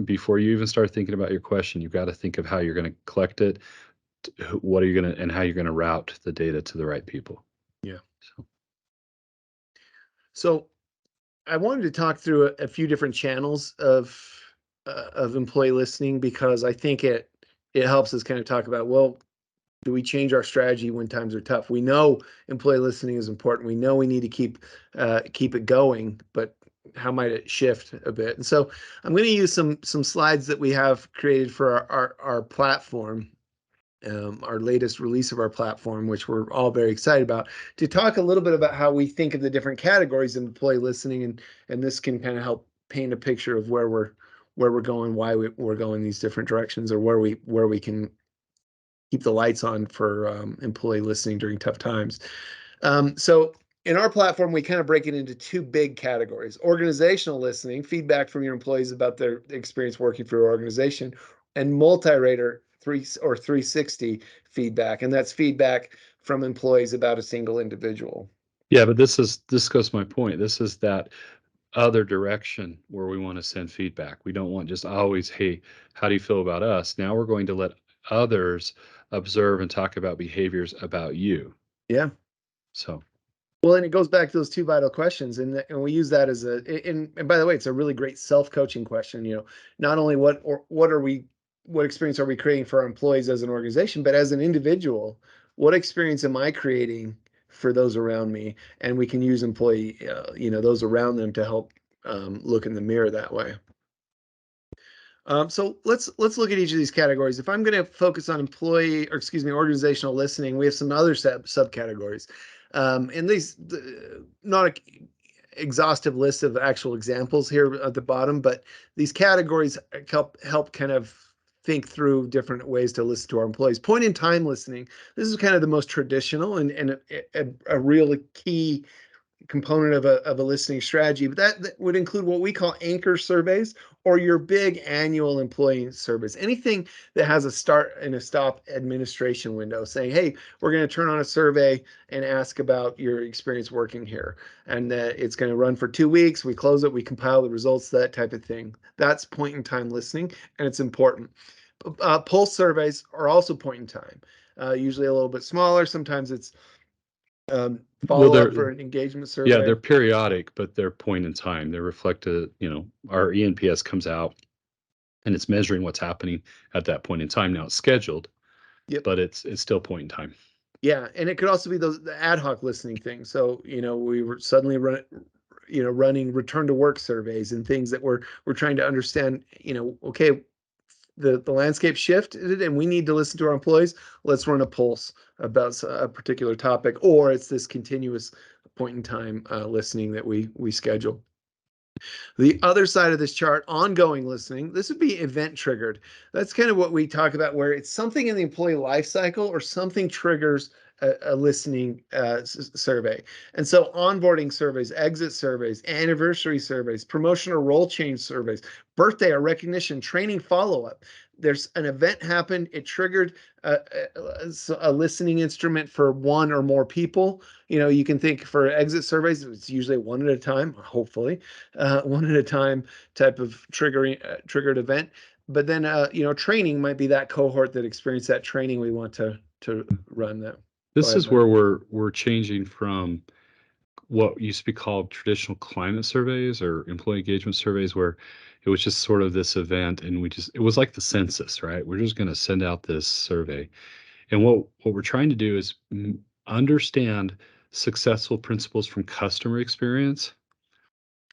before you even start thinking about your question, you've got to think of how you're going to collect it, what are you going to, and how you're going to route the data to the right people. Yeah. So, So I wanted to talk through a few different channels of employee listening, because I think it helps us kind of talk about, well, do we change our strategy when times are tough? We know employee listening is important. We know we need to keep it going, but how might it shift a bit? And so I'm going to use some slides that we have created for our platform, our latest release of our platform, which we're all very excited about, to talk a little bit about how we think of the different categories of employee listening, and this can kind of help paint a picture of where we're going, why we're going these different directions, or where we can keep the lights on for employee listening during tough times. So in our platform, we kind of break it into two big categories: organizational listening, feedback from your employees about their experience working for your organization, and multi-rater 360 feedback, and that's feedback from employees about a single individual. yeah, but this goes to my point. This is that other direction where we want to send feedback. We don't want just always, hey, how do you feel about us? Now we're going to let others observe and talk about behaviors about you. Yeah. So, Well, and it goes back to those two vital questions, and we use that as and by the way, it's a really great self-coaching question. Not only what experience are we creating for our employees as an organization, but as an individual, what experience am I creating for those around me? And we can use those around them to help look in the mirror that way. So let's look at each of these categories. If I'm going to focus on organizational listening, we have some other subcategories, and these not a exhaustive list of actual examples here at the bottom, but these categories help kind of think through different ways to listen to our employees. Point in time listening. This is kind of the most traditional and a really key component of a listening strategy, but that would include what we call anchor surveys, or your big annual employee surveys. Anything that has a start and a stop administration window saying, hey, we're going to turn on a survey and ask about your experience working here. And it's going to run for 2 weeks. We close it, we compile the results, that type of thing. That's point in time listening, and it's important. Pulse surveys are also point in time, usually a little bit smaller. Sometimes it's well, follow up for an engagement yeah, survey. they're periodic, but they're point in time. They reflect our ENPS comes out and it's measuring what's happening at that point in time. Now it's scheduled, Yep. but it's still point in time. Yeah, and it could also be the ad hoc listening thing. So, we were suddenly running return to work surveys and things that we're trying to understand, okay, the landscape shifted and we need to listen to our employees. Let's run a pulse about a particular topic, or it's this continuous point in time listening that we schedule. The other side of this chart, ongoing listening, this would be event triggered. That's kind of what we talk about, where it's something in the employee life cycle or something triggers a listening survey. And so onboarding surveys, exit surveys, anniversary surveys, promotion or role change surveys, birthday or recognition, training follow-up. There's an event happened, it triggered a listening instrument for one or more people. You can think for exit surveys, it's usually one at a time, hopefully, one at a time type of triggered event. But then, training might be that cohort that experienced that training. We want to run that. Go This ahead, is Matt. where we're changing from what used to be called traditional climate surveys or employee engagement surveys, where it was just sort of this event and it was like the census, right? We're just going to send out this survey. And what we're trying to do is understand successful principles from customer experience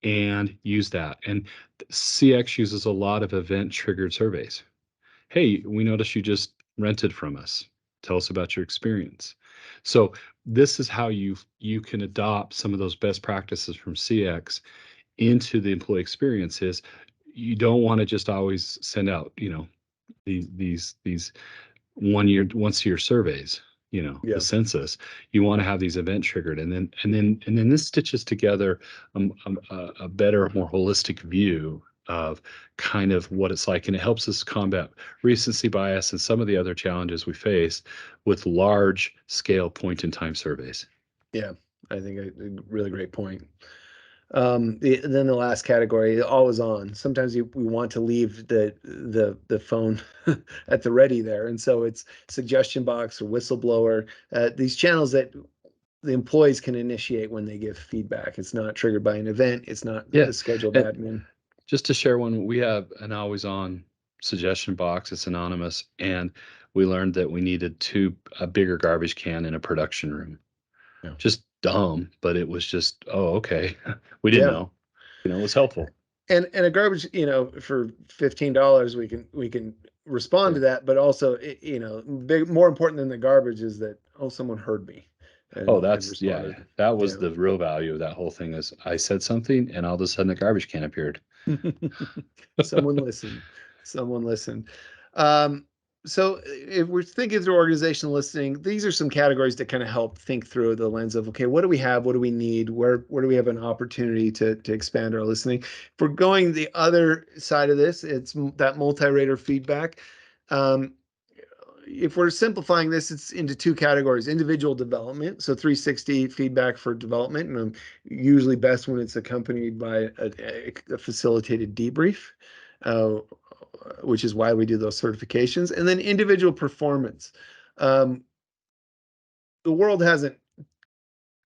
and use that. And CX uses a lot of event triggered surveys. Hey, we noticed you just rented from us. Tell us about your experience. So this is how you can adopt some of those best practices from CX into the employee experiences. You don't want to just always send out, these once a year surveys, the Yeah. census. You want to have these event triggered, and then this stitches together a better, more holistic view of kind of what it's like, and it helps us combat recency bias and some of the other challenges we face with large scale point in time surveys. Yeah, I think a really great point. Then the last category, always on. Sometimes we want to leave the phone at the ready there, and so it's suggestion box or whistleblower. These channels that the employees can initiate when they give feedback. It's not triggered by an event. It's not Yeah. a scheduled And admin. just to share one, we have an always on suggestion box. It's anonymous. And we learned that we needed a bigger garbage can in a production room. Yeah. Just dumb, but it was just, oh, okay. We didn't Yeah. know. It was helpful. And a garbage, for $15, we can respond Yeah. to that, but also, more important than the garbage is that, oh, someone heard me Oh, and yeah. responded. That was Yeah. the real value of that whole thing is I said something and all of a sudden a garbage can appeared. Someone listened. Someone listened. Um, so if we're thinking through organizational listening, these are some categories that kind of help think through the lens of, okay, what do we have? What do we need? Where do we have an opportunity to expand our listening? If we're going the other side of this, it's that multi-rater feedback. Um, if we're simplifying this, it's into two categories: individual development, so 360 feedback for development, and usually best when it's accompanied by a facilitated debrief, uh, which is why we do those certifications, and then individual performance. Um, the world hasn't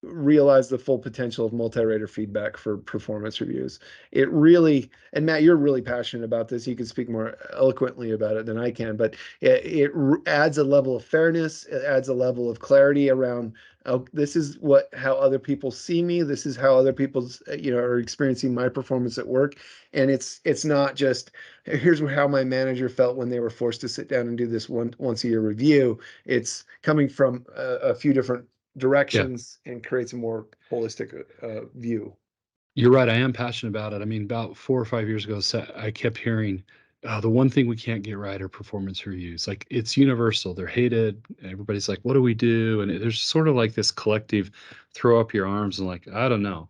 realize the full potential of multi-rater feedback for performance reviews. It really, and Matt, you're really passionate about this. You can speak more eloquently about it than I can, but it adds a level of fairness. It adds a level of clarity around, oh, this is how other people see me. This is how other people's, are experiencing my performance at work. And it's not just, here's how my manager felt when they were forced to sit down and do this once a year review. It's coming from a few different Yeah. directions and creates a more holistic view. You're right. I am passionate about it. I mean, about 4 or 5 years ago, I kept hearing the one thing we can't get right are performance reviews. Like it's universal. They're hated. Everybody's like, what do we do? And there's sort of like this collective throw up your arms and like, I don't know.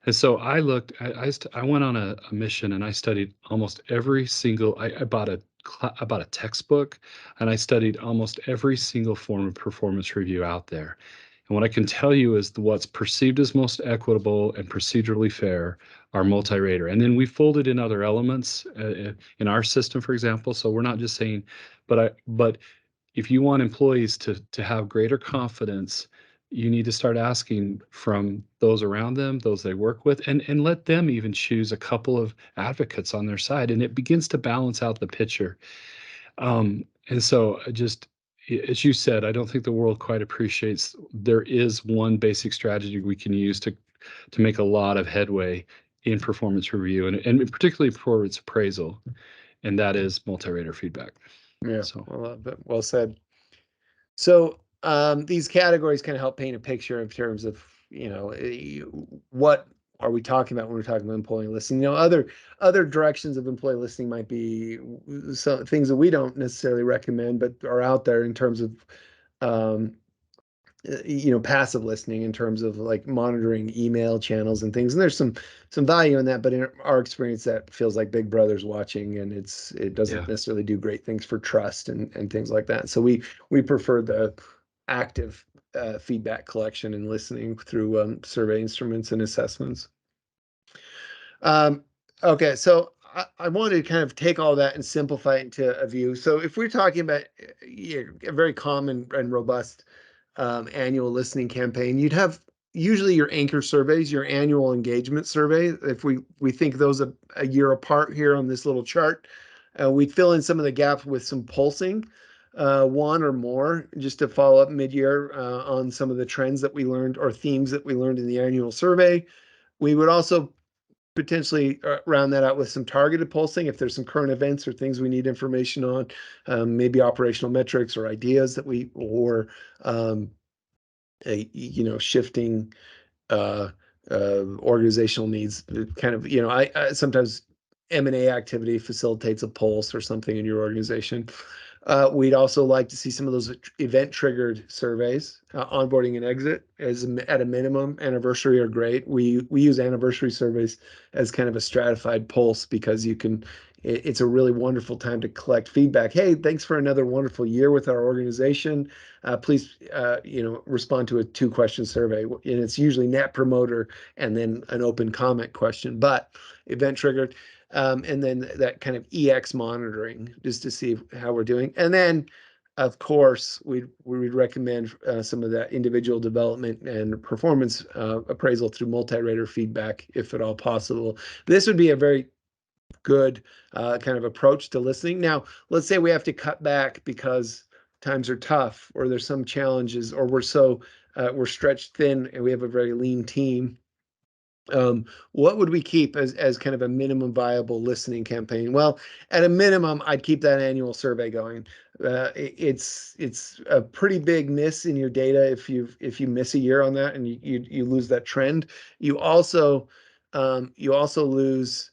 And so I looked, I went on a mission and I studied almost every single, I bought a textbook and I studied almost every single form of performance review out there. And what I can tell you is what's perceived as most equitable and procedurally fair are multi-rater. And then we folded in other elements in our system, for example. So we're not just saying, but if you want employees to have greater confidence, you need to start asking from those around them, those they work with, and let them even choose a couple of advocates on their side. And it begins to balance out the picture. And so as you said, I don't think the world quite appreciates there is one basic strategy we can use to make a lot of headway in performance review and particularly performance appraisal, and that is multi-rater feedback. Yeah, So well said. So these categories kind of help paint a picture in terms of, what are we talking about when we're talking about employee listening. Other directions of employee listening might be some things that we don't necessarily recommend, but are out there in terms of um, passive listening, in terms of like monitoring email channels and things. And there's some value in that, but in our experience, that feels like Big Brother's watching, and it doesn't yeah. necessarily do great things for trust and things like that. So we prefer the active feedback collection and listening through survey instruments and assessments. Um, okay, so I wanted to kind of take all that and simplify it into a view. So if we're talking about a very common and robust annual listening campaign, you'd have usually your anchor surveys, your annual engagement survey. If we think those a year apart here on this little chart, we fill in some of the gaps with some pulsing, one or more, just to follow up mid-year on some of the trends that we learned or themes that we learned in the annual survey. We would also potentially round that out with some targeted pulsing if there's some current events or things we need information on, maybe operational metrics or ideas that um, shifting uh, organizational needs. Kind of, I sometimes M&A activity facilitates a pulse or something in your organization. We'd also like to see some of those event-triggered surveys, onboarding and exit as at a minimum. Anniversary are great. We use anniversary surveys as kind of a stratified pulse because it's a really wonderful time to collect feedback. Hey, thanks for another wonderful year with our organization. Please, respond to a 2-question survey, and it's usually net promoter and then an open comment question, but event triggered. And then that kind of EX monitoring just to see how we're doing. And then, of course, we would recommend some of that individual development and performance appraisal through multi-rater feedback, if at all possible. This would be a very good kind of approach to listening. Now, let's say we have to cut back because times are tough, or there's some challenges, or we're stretched thin and we have a very lean team. What would we keep as kind of a minimum viable listening campaign? Well, at a minimum, I'd keep that annual survey going. It's a pretty big miss in your data if you miss a year on that and you lose that trend. You also lose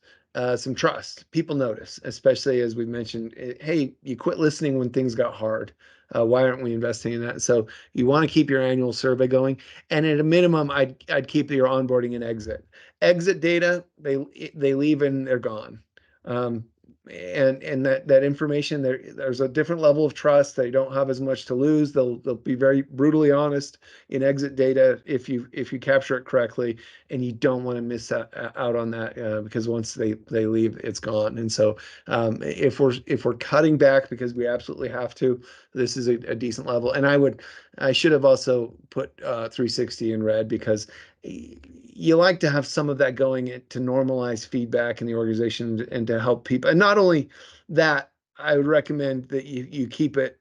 some trust. People notice, especially as we mentioned. Hey, you quit listening when things got hard. Why aren't we investing in that? So you want to keep your annual survey going, and at a minimum, I'd keep your onboarding and exit. Exit data, they leave and they're gone. Um, and that information, there's a different level of trust. They don't have as much to lose. They'll be very brutally honest in exit data if you capture it correctly, and you don't want to miss out on that because once they leave, it's gone. And so if we're cutting back because we absolutely have to, this is a decent level. And I should have also put 360 in red because you like to have some of that going to normalize feedback in the organization and to help people. And not only that, I would recommend that you keep it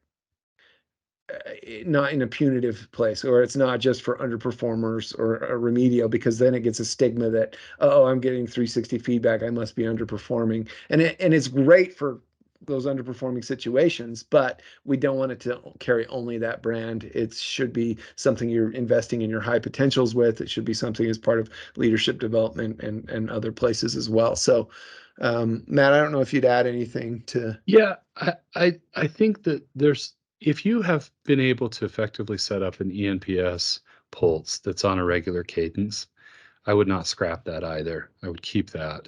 not in a punitive place, or it's not just for underperformers or remedial, because then it gets a stigma that, oh, I'm getting 360 feedback, I must be underperforming. And it's great for those underperforming situations, but we don't want it to carry only that brand. It should be something you're investing in your high potentials with. It should be something as part of leadership development and other places as well. So, Matt, I don't know if you'd add anything to. Yeah, I think that if you have been able to effectively set up an ENPS pulse that's on a regular cadence, I would not scrap that either. I would keep that.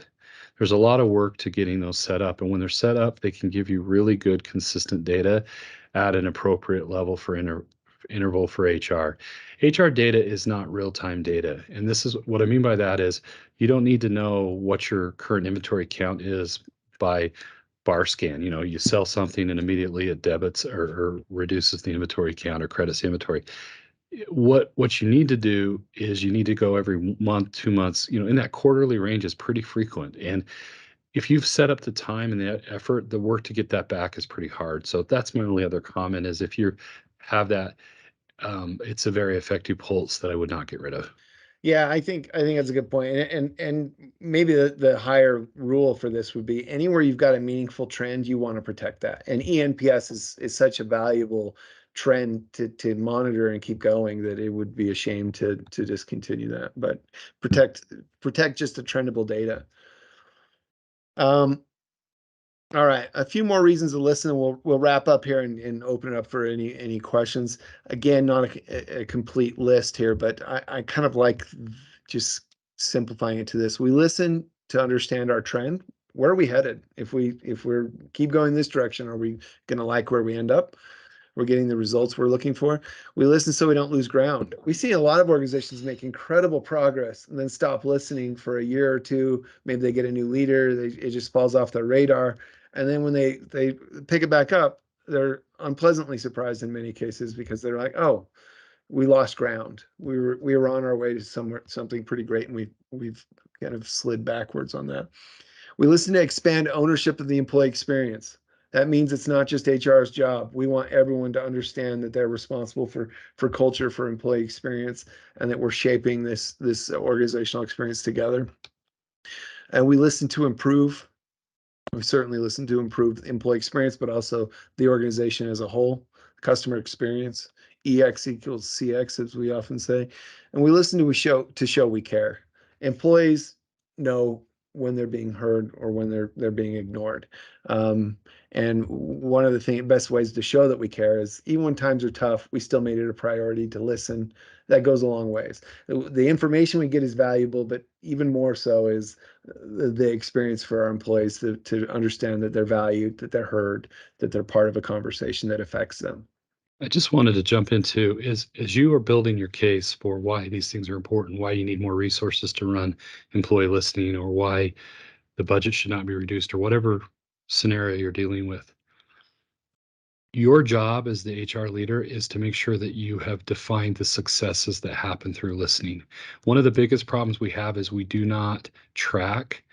There's a lot of work to getting those set up, and when they're set up, they can give you really good, consistent data at an appropriate level for interval for HR. HR data is not real-time data, and this is what I mean by that is you don't need to know what your current inventory count is by bar scan. You sell something and immediately it debits or reduces the inventory count or credits the inventory. What you need to do is you need to go every month, 2 months, in that quarterly range is pretty frequent. And if you've set up the time and the effort, the work to get that back is pretty hard. So that's my only other comment is if you have that, it's a very effective pulse that I would not get rid of. Yeah, I think that's a good point. And maybe the higher rule for this would be anywhere you've got a meaningful trend, you want to protect that. And ENPS is such a valuable trend to monitor and keep going that it would be a shame to discontinue that. But protect just the trendable data. Um, all right, a few more reasons to listen, and we'll wrap up here and open it up for any questions. Again, not a complete list here, but I kind of like just simplifying it to this. We listen to understand our trend. Where are we headed? If we're keep going this direction, are we going to like where we end up? We're getting the results we're looking for. We listen so we don't lose ground. We see a lot of organizations make incredible progress and then stop listening for a year or two. Maybe they get a new leader, it just falls off their radar. And then when they pick it back up, they're unpleasantly surprised in many cases because they're like, oh, we lost ground. We were on our way to something pretty great, and we've kind of slid backwards on that. We listen to expand ownership of the employee experience. That means it's not just HR's job. We want everyone to understand that they're responsible for culture, for employee experience, and that we're shaping this organizational experience together. And we listen to improve. We certainly listen to improve employee experience, but also the organization as a whole, customer experience. EX equals CX, as we often say. And we listen to show we care. Employees know when they're being heard or when they're being ignored. Um, and one of the best ways to show that we care is even when times are tough, we still made it a priority to listen. That goes a long ways. The information we get is valuable, but even more so is the experience for our employees to understand that they're valued, that they're heard, that they're part of a conversation that affects them. I just wanted to jump into is as you are building your case for why these things are important, why you need more resources to run employee listening, or why the budget should not be reduced, or whatever scenario you're dealing with. Your job as the HR leader is to make sure that you have defined the successes that happen through listening. One of the biggest problems we have is we do not track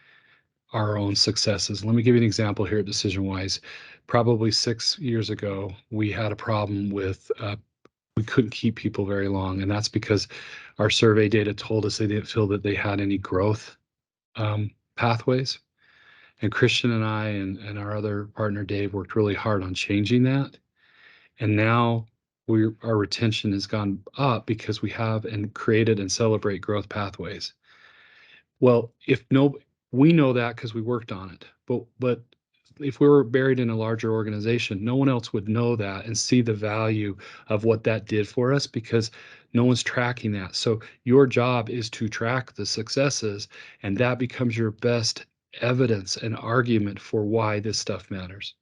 our own successes. Let me give you an example here at DecisionWise. Probably 6 years ago, we had a problem with we couldn't keep people very long, and that's because our survey data told us they didn't feel that they had any growth pathways. And Christian and I and our other partner Dave worked really hard on changing that. And now our retention has gone up because we have and created and celebrate growth pathways. Well, if no, we know that because we worked on it. But if we were buried in a larger organization, no one else would know that and see the value of what that did for us because no one's tracking that. So your job is to track the successes, and that becomes your best evidence and argument for why this stuff matters.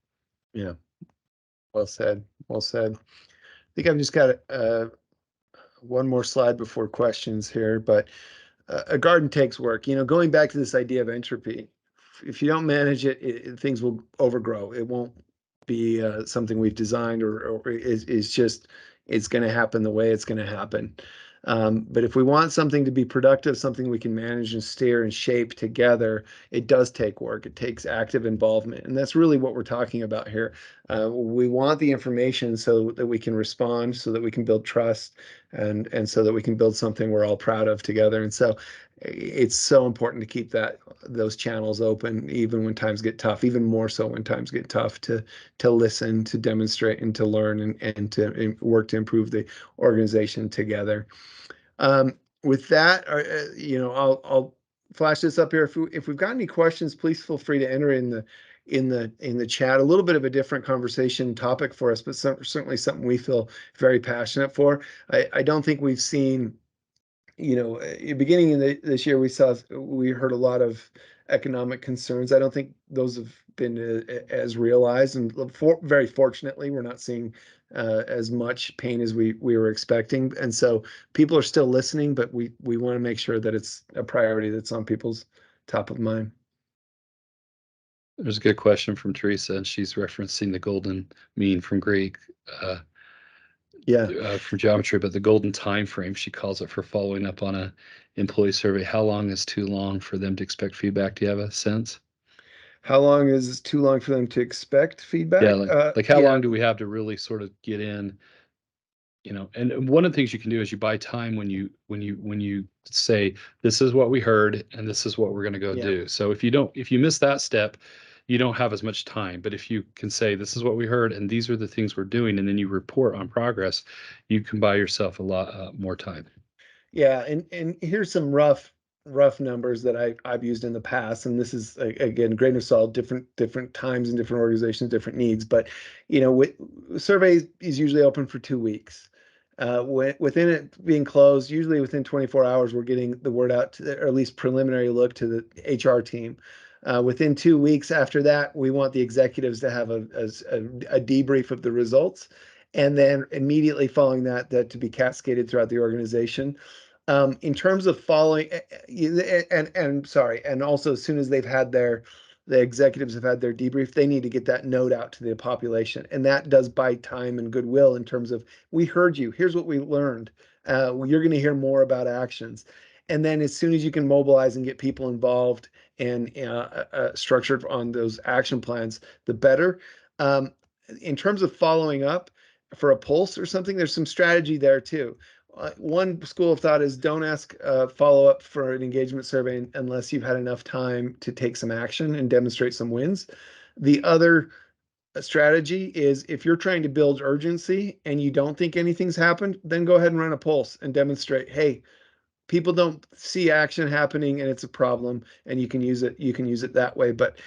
Yeah, well said. Well said. I think I've just got one more slide before questions here, but a garden takes work. Going back to this idea of entropy, if you don't manage it, things will overgrow. It won't be something we've designed or is just it's going to happen the way it's going to happen. But if we want something to be productive, something we can manage and steer and shape together, it does take work. It takes active involvement. And that's really what we're talking about here. We want the information so that we can respond, so that we can build trust, and so that we can build something we're all proud of together. And so it's so important to keep those channels open, even when times get tough, even more so when times get tough, to listen, to demonstrate, and to learn, and to work to improve the organization together. With that, I'll flash this up here. If we've got any questions, please feel free to enter in the chat. A little bit of a different conversation topic for us, but certainly something we feel very passionate for. I don't think we've seen, beginning in this year, we heard a lot of economic concerns. I don't think those have been as realized, and very fortunately, we're not seeing as much pain as we were expecting. And so people are still listening, but we want to make sure that it's a priority that's on people's top of mind. There's a good question from Teresa, and she's referencing the golden mean from Greek. For geometry, but the golden time frame, she calls it, for following up on a employee survey. How long is too long for them to expect feedback? Do you have a sense? How long is too long for them to expect Yeah, feedback? like how long do we have to really sort of get in? And one of the things you can do is you buy time when you say this is what we heard and this is what we're going to go Yeah. do. So if you miss that step, you don't have as much time. But if you can say this is what we heard and these are the things we're doing, and then you report on progress, you can buy yourself a lot more time. Yeah, and here's some rough numbers that I've used in the past, and this is again grain of salt, different times and different organizations, different needs. But survey is usually open for 2 weeks. Within it being closed, usually within 24 hours, we're getting the word out to, or at least preliminary look to the HR team. Within 2 weeks after that, we want the executives to have a debrief of the results, and then immediately following that to be cascaded throughout the organization. In terms of following, and sorry, and also as soon as the executives have had their debrief, they need to get that note out to the population, and that does buy time and goodwill in terms of, we heard you. Here's what we learned. You're going to hear more about actions, and then as soon as you can mobilize and get people involved and structured on those action plans, the better. In terms of following up for a pulse or something, there's some strategy there too. One school of thought is don't ask follow up for an engagement survey unless you've had enough time to take some action and demonstrate some wins. The other strategy is, if you're trying to build urgency and you don't think anything's happened, then go ahead and run a pulse and demonstrate, hey, people don't see action happening and it's a problem, and you can use it that way. But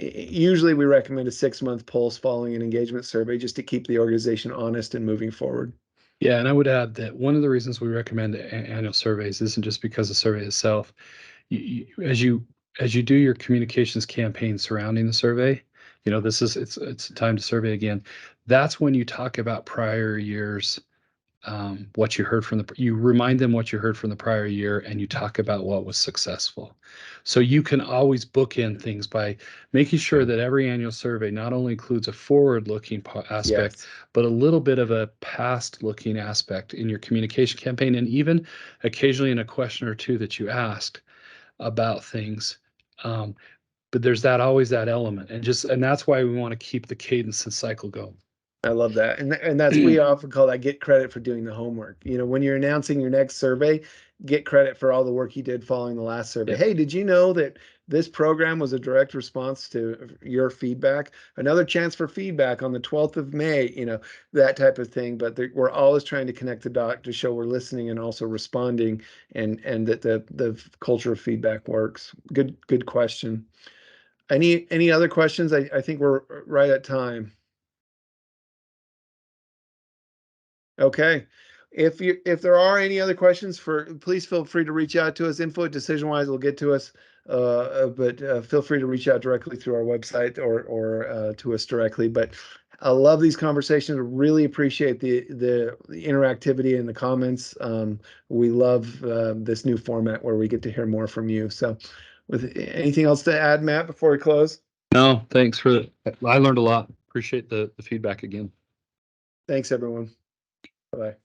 usually we recommend a 6-month pulse following an engagement survey just to keep the organization honest and moving forward. Yeah, and I would add that one of the reasons we recommend annual surveys isn't just because the survey itself. As you do your communications campaign surrounding the survey, it's time to survey again. That's when you talk about prior years, what you heard from you remind them what you heard from the prior year, and you talk about what was successful. So you can always bookend things by making sure that every annual survey not only includes a forward-looking aspect, Yes. but a little bit of a past-looking aspect in your communication campaign, and even occasionally in a question or two that you asked about things. But there's always that element, and that's why we want to keep the cadence and cycle going. I love that. And that's, we often call that get credit for doing the homework. When you're announcing your next survey, get credit for all the work you did following the last survey. Yeah. Hey, did you know that this program was a direct response to your feedback? Another chance for feedback on the 12th of May, that type of thing. But we're always trying to connect the dot to show we're listening and also responding, and that the culture of feedback works. Good question. Any other questions? I think we're right at time. Okay. If there are any other questions, please feel free to reach out to us. Info@DecisionWise will get to us, but feel free to reach out directly through our website or to us directly. But I love these conversations. Really appreciate the interactivity and the comments. We love this new format where we get to hear more from you. So, with anything else to add, Matt, before we close? No, thanks I learned a lot. Appreciate the feedback again. Thanks, everyone. Bye.